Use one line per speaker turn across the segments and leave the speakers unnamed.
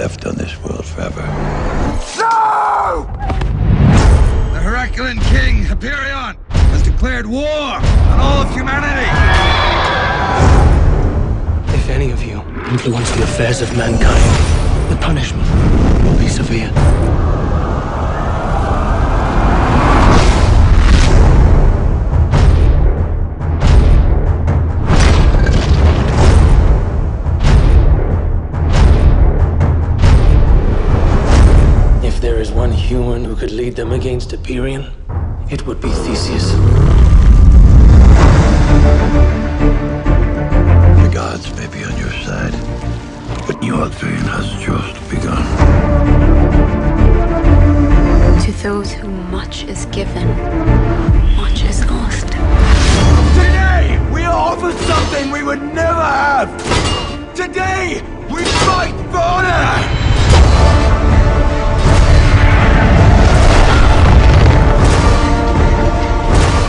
left on this world forever.
No! The Herculean king, Hyperion, has declared war on all of humanity.
If any of you influence the affairs of mankind, the punishment will be severe. If there is one human who could lead them against Hyperion, it would be Theseus.
The gods may be on your side, but your dream has just begun.
To those whom much is given, much is lost.
Today, we are offered something we would never have. Today, we fight for honor.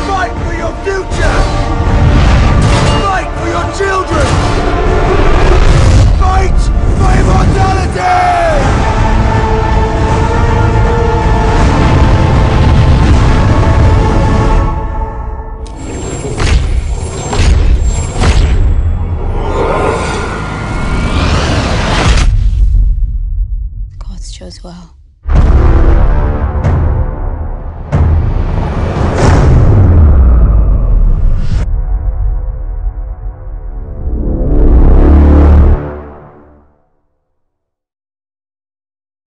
Fight for your future. Fight for your children. Fight for immortality.
The gods chose well.